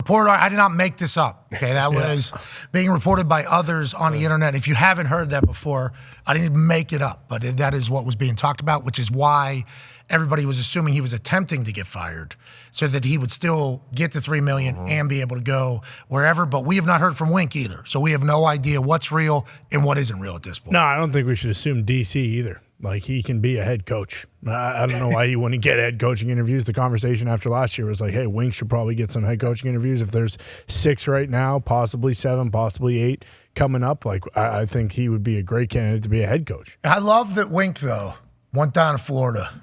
reported. I did not make this up. Okay, that was being reported by others on the internet. If you haven't heard that before, I didn't make it up, but that is what was being talked about, which is why everybody was assuming he was attempting to get fired so that he would still get the $3 million and be able to go wherever. But we have not heard from Wink either, so we have no idea what's real and what isn't real at this point. No, I don't think we should assume DC either. Like, he can be a head coach. I don't know why he wouldn't get head coaching interviews. The conversation after last year was like, hey, Wink should probably get some head coaching interviews. If there's 6 right now, possibly 7, possibly 8 coming up, like, I think he would be a great candidate to be a head coach. I love that Wink, though, went down to Florida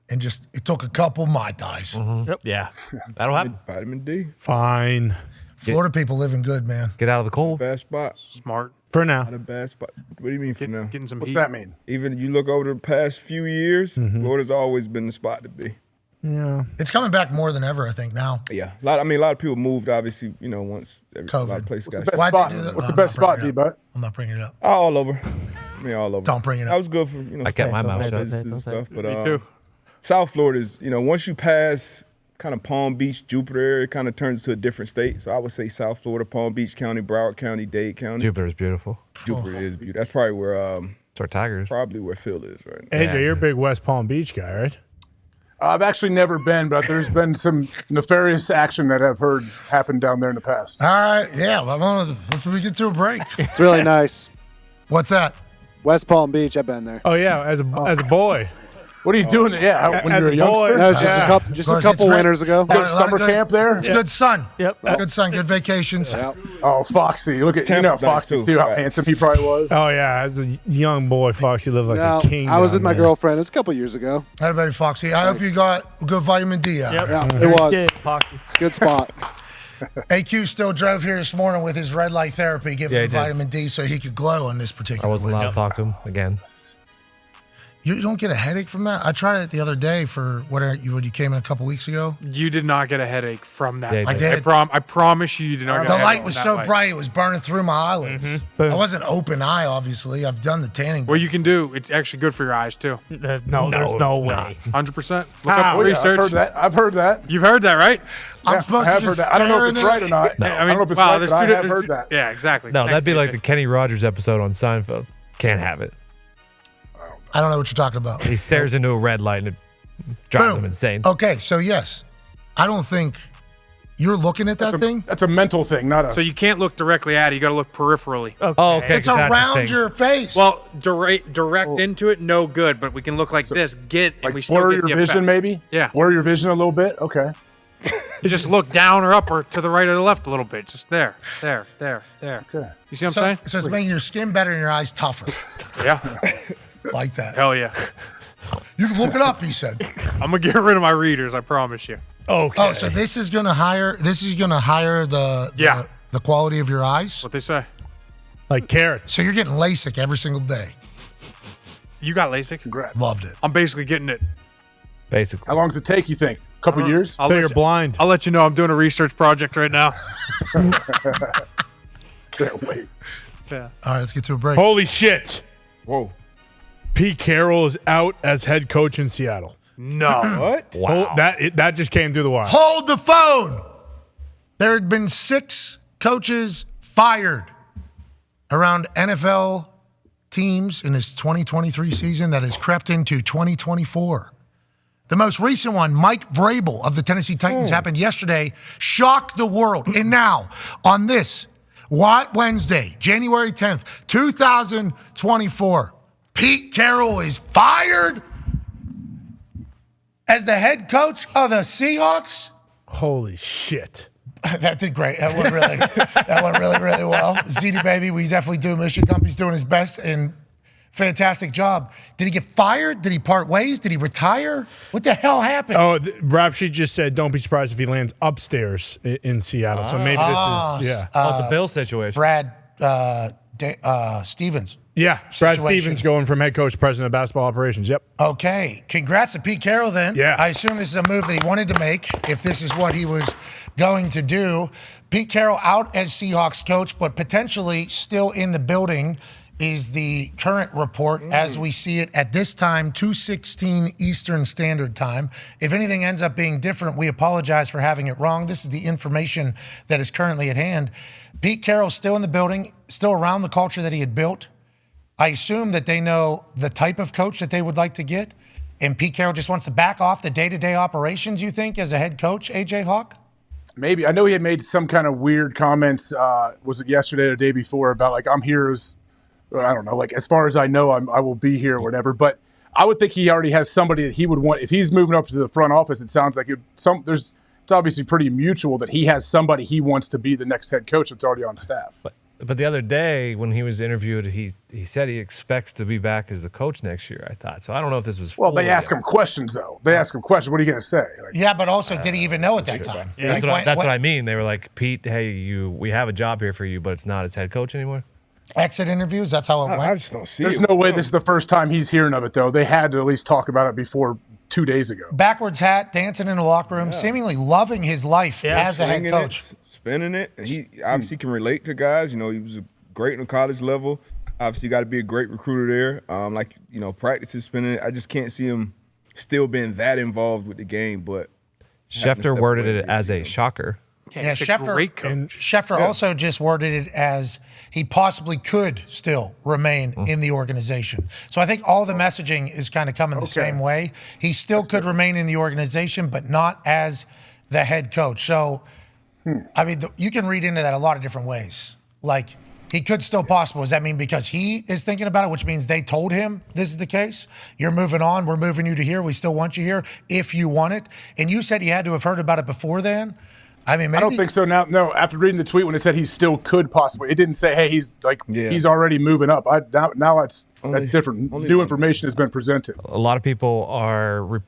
and it took a couple Mai Tais. Yep. Yeah, that'll happen. Vitamin D. Fine. Florida people living good, man. Get out of the cold. Bad spot. Smart. For now. Not a bad spot. What do you mean for now? Getting some What's heat. that mean? Even you look over the past few years, Florida's always been the spot to be. Yeah. It's coming back more than ever, I think, now. Yeah, a lot of people moved. Obviously, once a lot of places got Best Why'd spot. they do that? What's No, the best I'm not spot, bringing it D-Butt? up. I'm not bringing it up. all over. I mean, all over. Don't bring it up. That was good for I kept my mouth shut. businesses and stuff. But Me too. South Florida is once you pass kind of Palm Beach, Jupiter area, it kind of turns to a different state. So I would say South Florida, Palm Beach County, Broward County, Dade County. Jupiter is beautiful. Jupiter is beautiful. That's probably where It's our Tigers. Phil is right now. AJ, you're a big West Palm Beach guy, right? I've actually never been, but there's been some nefarious action that I've heard happen down there in the past. All right, yeah. Well, let's get to a break. It's really nice. What's that? West Palm Beach, I've been there. Oh, yeah, as a boy. What are you doing there? Yeah, when As you're a a boy. youngster? That was Yeah. just a Of course, couple it's great. winters ago. Yeah. Go to summer camp there? It's good sun. Yep. Good sun, good vacations. Yeah. Oh, Foxy. Look at Tampa's nice, Foxy, too. too, how Right. handsome he probably was. Oh, yeah, as a young boy, Foxy lived like No, a king. I was down with my there. girlfriend. It was a couple years ago. Hi, baby Foxy. I hope you got good vitamin D out. Yeah, it was. Yeah, It's a good spot. AQ still drove here this morning with his red light therapy, giving Yeah, him he did. vitamin D so he could glow on this I particular wasn't allowed week. to talk to him again. You don't get a headache from that? I tried it the other day for when you came in a couple weeks ago. You did not get a headache from that. Yeah, I did. I promise you did not get The a headache light was from so that light. bright it was burning through my eyelids. Boom. I wasn't open eye, obviously. I've done the tanning. What you can do, it's actually good for your eyes too. No, there's no way. 100%. Look How? up research. I've heard that. You've heard that, right? I'm Yeah, supposed I to have heard just that. I don't know stare if it's in right it. or not. No. I don't know if it's wow, right, there's but I two have there's heard two- that. Yeah, exactly. No, Thanks, that'd be like David. the Kenny Rogers episode on Seinfeld. Can't have it. I don't know what you're talking about. He stares into a red light and it drives him insane. Okay, so yes, I don't think you're looking at that thing. That's a mental thing, not a. So you can't look directly at it. You got to look peripherally. Oh, okay. It's 'cause that's the around thing. your face. Well, direct into it, no good. But we can look like this. And like we still blur get your the vision, effect. maybe? Yeah. Blur your vision a little bit? Okay. You just look down or up or to the right or the left a little bit. Just there. Okay. You see what so, I'm saying? so it's making your skin better and your eyes tougher, Yeah. like that. Hell yeah. You can look it up, he said. I'm gonna get rid of my readers. I promise you. Okay. Oh, so this is gonna hire the Yeah. the quality of your eyes. What they say? Like carrots. So you're getting LASIK every single day. You got LASIK? Congrats. Loved it. I'm basically getting it. Basically. How long does it take, you think? A couple years? I'll So let you're you- blind. I'll let you know. I'm doing a research project right now. Can't wait. Yeah. All right, let's get to a break. Holy shit. Whoa. Pete Carroll is out as head coach in Seattle. No. What? Wow. That just came through the wire. Hold the phone. There had been 6 coaches fired around NFL teams in this 2023 season that has crept into 2024. The most recent one, Mike Vrabel of the Tennessee Titans, happened yesterday, shocked the world. And now, on this, Wednesday, January 10th, 2024, Pete Carroll is fired as the head coach of the Seahawks. Holy shit. That did great. That went really, really well. ZD baby, we definitely do miss you. Gumpy's doing his best and fantastic job. Did he get fired? Did he part ways? Did he retire? What the hell happened? Oh, Rap Sheet just said, don't be surprised if he lands upstairs in Seattle. So maybe this is, yeah. Oh, it's a Bill situation. Brad Stevens. Yeah, Brad situation. Stevens going from head coach to president of basketball operations. Yep. Okay. Congrats to Pete Carroll then. Yeah. I assume this is a move that he wanted to make if this is what he was going to do. Pete Carroll out as Seahawks coach, but potentially still in the building is the current report as we see it at this time, 2:16 Eastern Standard Time. If anything ends up being different, we apologize for having it wrong. This is the information that is currently at hand. Pete Carroll's still in the building, still around the culture that he had built. I assume that they know the type of coach that they would like to get. And Pete Carroll just wants to back off the day-to-day operations, you think, as a head coach, AJ Hawk? Maybe. I know he had made some kind of weird comments, was it yesterday or the day before, about like, I'm here as, I don't know, like as far as I know, I will be here or whatever. But I would think he already has somebody that he would want. If he's moving up to the front office, it sounds like it's obviously pretty mutual that he has somebody he wants to be the next head coach that's already on staff. But the other day when he was interviewed, he said he expects to be back as the coach next year, I thought. So I don't know if this was Well, they ask him questions, though. They ask him questions. What are you going to say? Like, Yeah, but also, did he even know at that time? Yeah, Like, that's what I mean. They were like, Pete, hey, we have a job here for you, but it's not as head coach anymore. Exit interviews, that's how it went? I just don't see there's it. no way this is the first time he's hearing of it, though. They had to at least talk about it before 2 days ago. Backwards hat, dancing in the locker room, seemingly loving his life as a head Swinging coach. it, spinning it. And he obviously can relate to guys. You know, he was great on the college level. Obviously, you got to be a great recruiter there. Practices, spinning it. I just can't see him still being that involved with the game. But Schefter worded it as a shocker. Yeah, he's a great coach. Schefter also just worded it as he possibly could still remain in the organization. So I think all the messaging is kind of coming the same way. He still could remain in the organization, but not as the head coach. So, I mean, you can read into that a lot of different ways. Like, he could still possible. Does that mean because he is thinking about it, which means they told him this is the case? You're moving on. We're moving you to here. We still want you here if you want it. And you said he had to have heard about it before then. I mean, maybe. I don't think so now. No, after reading the tweet when it said he still could possibly, it didn't say, hey, he's already moving up. Now that's different. New information has been presented. A lot of people are.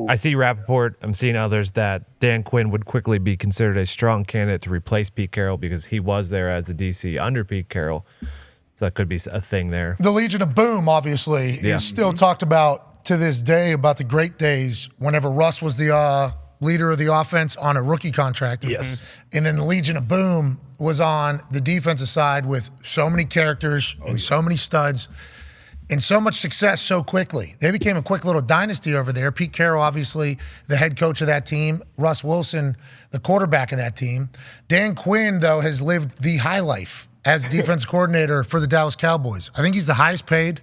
I see Rappaport. I'm seeing others that Dan Quinn would quickly be considered a strong candidate to replace Pete Carroll because he was there as the DC under Pete Carroll. So that could be a thing there. The Legion of Boom, obviously, is still talked about to this day about the great days whenever Russ was the leader of the offense on a rookie contract. Yes. And then the Legion of Boom was on the defensive side with so many characters and so many studs and so much success so quickly. They became a quick little dynasty over there. Pete Carroll, obviously, the head coach of that team. Russ Wilson, the quarterback of that team. Dan Quinn, though, has lived the high life as defense coordinator for the Dallas Cowboys. I think he's the highest paid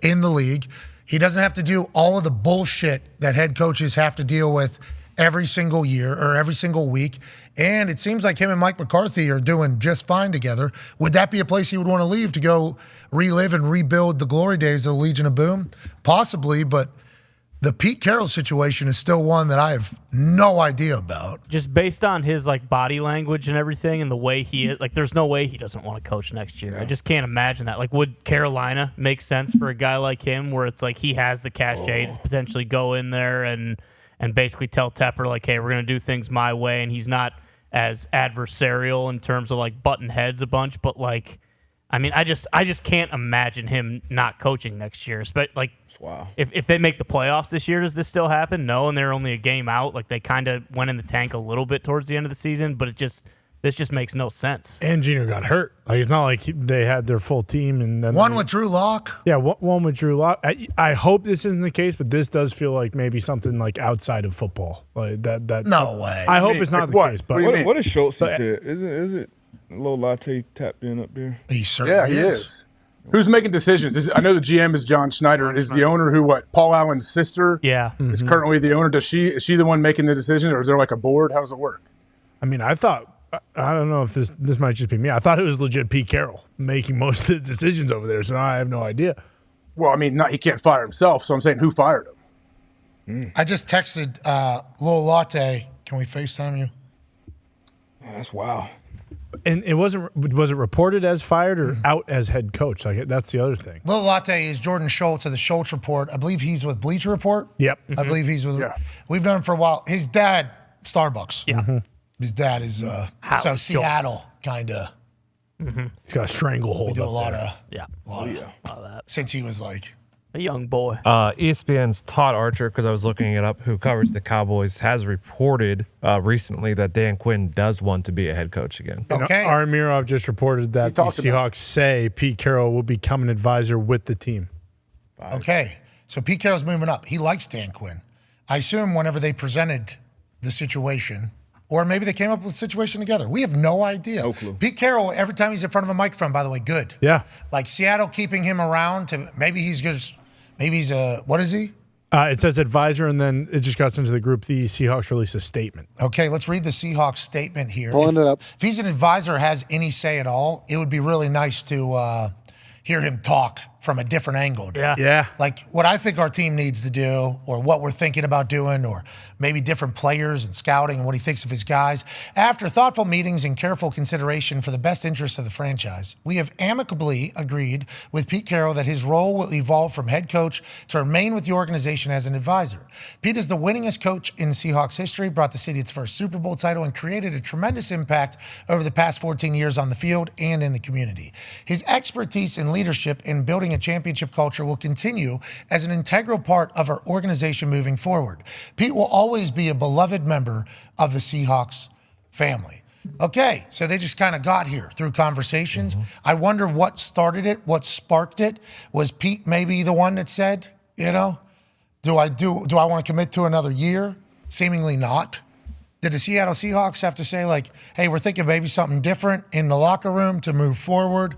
in the league. He doesn't have to do all of the bullshit that head coaches have to deal with every single year or every single week. And it seems like him and Mike McCarthy are doing just fine together. Would that be a place he would want to leave to go relive and rebuild the glory days of the Legion of Boom? Possibly, but the Pete Carroll situation is still one that I have no idea about. Just based on his body language and everything and the way he is, there's no way he doesn't want to coach next year. I just can't imagine that. Would Carolina make sense for a guy like him where it's he has the cachet to potentially go in there and basically tell Tepper, hey, we're going to do things my way, and he's not as adversarial in terms of, button heads a bunch, but, I just can't imagine him not coaching next year. Wow. If they make the playoffs this year, does this still happen? No, and they're only a game out. They kind of went in the tank a little bit towards the end of the season, but this just makes no sense. And Gino got hurt. It's not like they had their full team. And then one with Drew Lock. Yeah, one with Drew Lock. I hope this isn't the case, but this does feel like maybe something outside of football. That no way. I hope it's not the case. But what is Schultz said? Is it a little latte tapped in up there? He certainly is. Who's making decisions? I know the GM is John Schneider. Is the owner Paul Allen's sister? Yeah. Is currently the owner. Is she the one making the decision, or is there a board? How does it work? I mean, I don't know if this might just be me. I thought it was legit Pete Carroll making most of the decisions over there, so now I have no idea. Well, I mean, he can't fire himself, so I'm saying who fired him? I just texted Lil Latte. Can we FaceTime you? Man, that's wow. And was it reported as fired or out as head coach? That's the other thing. Lil Latte is Jordan Schultz of the Schultz Report. I believe he's with Bleacher Report. Yep. I believe he's with. We've known him for a while. His dad, Starbucks. Yeah. His dad is Seattle kind of. He's got a stranglehold. We do a lot there. of that since he was A young boy. ESPN's Todd Archer, because I was looking it up, who covers the Cowboys, has reported recently that Dan Quinn does want to be a head coach again. Okay. Armirov just reported that the Seahawks say Pete Carroll will become an advisor with the team. Okay. So Pete Carroll's moving up. He likes Dan Quinn. I assume whenever they presented the situation, or maybe they came up with a situation together. We have no idea. No clue. Pete Carroll, every time he's in front of a microphone, by the way, good. Yeah. Like Seattle keeping him around to maybe he's a, what is he? It says advisor, and then it just got into the group. The Seahawks released a statement. Okay, let's read the Seahawks statement here. Pulling it up. If he's an advisor, has any say at all, it would be really nice to hear him talk from a different angle. Yeah. Like what I think our team needs to do, or what we're thinking about doing, or maybe different players and scouting and what he thinks of his guys. After thoughtful meetings and careful consideration for the best interests of the franchise, we have amicably agreed with Pete Carroll that his role will evolve from head coach to remain with the organization as an advisor. Pete is the winningest coach in Seahawks history, brought the city its first Super Bowl title, and created a tremendous impact over the past 14 years on the field and in the community. His expertise in leadership in building a championship culture will continue as an integral part of our organization moving forward. Pete will always be a beloved member of the Seahawks family. Okay, so they just kind of got here through conversations. I wonder what started it, what sparked it. Was Pete maybe the one that said, do I want to commit to another year? Seemingly not. Did the Seattle Seahawks have to say, like, hey, we're thinking maybe something different in the locker room to move forward,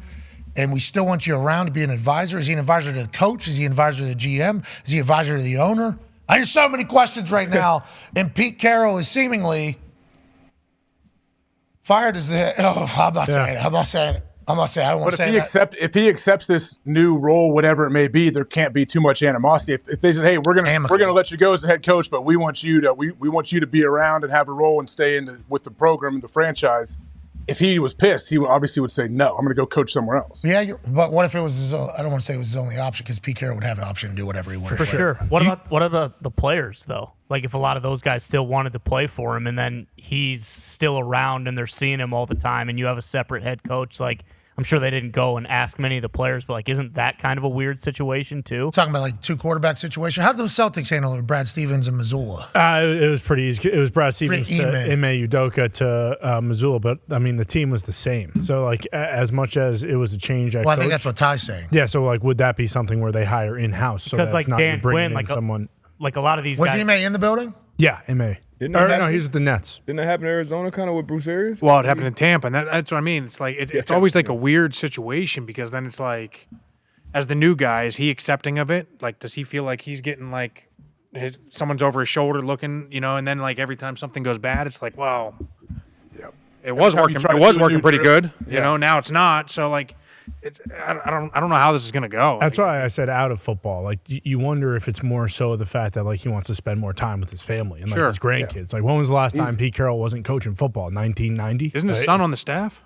and we still want you around to be an advisor? Is he an advisor to the coach? Is he an advisor to the GM? Is he an advisor to the owner? I have so many questions right now, and Pete Carroll is seemingly fired as the head. Oh, I'm not saying it. I'm not saying it. I don't want to say that. If he accepts this new role, whatever it may be, there can't be too much animosity. If they said, "Hey, we're gonna let you go as the head coach, but we want you to be around and have a role and stay with the program and the franchise," if he was pissed, he obviously would say, "No, I'm going to go coach somewhere else." Yeah, but what if it was I don't want to say it was his only option, because Pete Carroll would have an option to do whatever he wanted. For sure. What about the players, though? Like, if a lot of those guys still wanted to play for him, and then he's still around and they're seeing him all the time, and you have a separate head coach, like, I'm sure they didn't go and ask many of the players, but, like, isn't that kind of a weird situation, too? Talking about, like, two quarterback situation. How did the Celtics handle it with Brad Stevens and Missoula? It was pretty easy. It was Brad Stevens to Ime Udoka to Missoula, but, I mean, the team was the same. So, like, as much as it was a change at I think that's what Ty's saying. Yeah, so, like, would that be something where they hire in-house? So because, like, Dan Quinn, like, someone... like a lot of these was guys... Was Ime in the building? Yeah, Ime. No, he was with the Nets. Didn't that happen in Arizona kind of with Bruce Arians? Well, it happened in Tampa, and that's what I mean. It's like it's always like a weird situation, because then it's like, as the new guy, is he accepting of it? Like, does he feel like he's getting like someone's over his shoulder looking, and then like every time something goes bad, it's like, well, it was working. It was working pretty good. You know, now it's not. So like, I don't know how this is gonna go. That's why I said out of football. Like, you wonder if it's more so the fact that, like, he wants to spend more time with his family and, like, his grandkids. Like, when was the last time Pete Carroll wasn't coaching football? 1990? Isn't his son on the staff?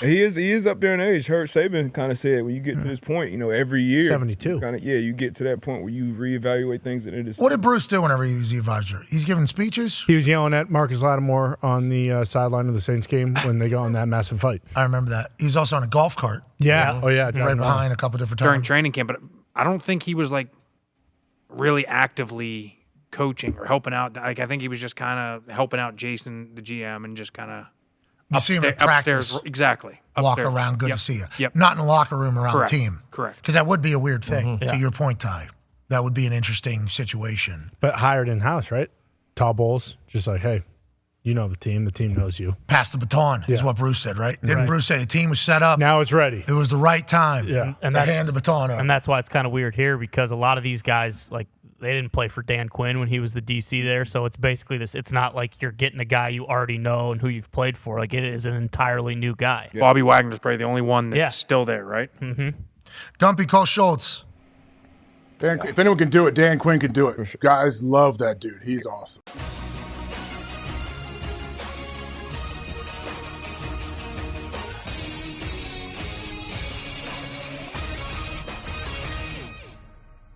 He is up there in age. Hurt Saban kind of said, when you get to this point, every year, 72. You get to that point where you reevaluate things. And it is. What did Bruce do whenever he was the advisor? He's giving speeches? He was yelling at Marcus Lattimore on the sideline of the Saints game when they got in that massive fight. I remember that. He was also on a golf cart. Yeah. Oh, yeah. Right behind a couple different times. During training camp, but I don't think he was like really actively coaching or helping out. Like, I think he was just kind of helping out Jason, the GM, and just kind of you see him at practice. Exactly. Walk around. Good to see you. Yep. Not in the locker room around Correct. the team. Correct. Because that would be a weird thing, to your point, Ty. That would be an interesting situation. But hired in-house, right? Todd Bowles, just like, hey, you know the team knows you. Pass the baton is what Bruce said, right? Didn't Bruce say the team was set up? Now it's ready. It was the right time and to hand the baton over. And that's why it's kind of weird here, because a lot of these guys, like, they didn't play for Dan Quinn when he was the DC there. So it's basically this. It's not like you're getting a guy you already know and who you've played for. Like, it is an entirely new guy. Yeah. Bobby Wagner's probably the only one that's still there, right? Mm-hmm. Gumpy, call Schultz. If anyone can do it, Dan Quinn can do it. Guys love that dude. He's awesome.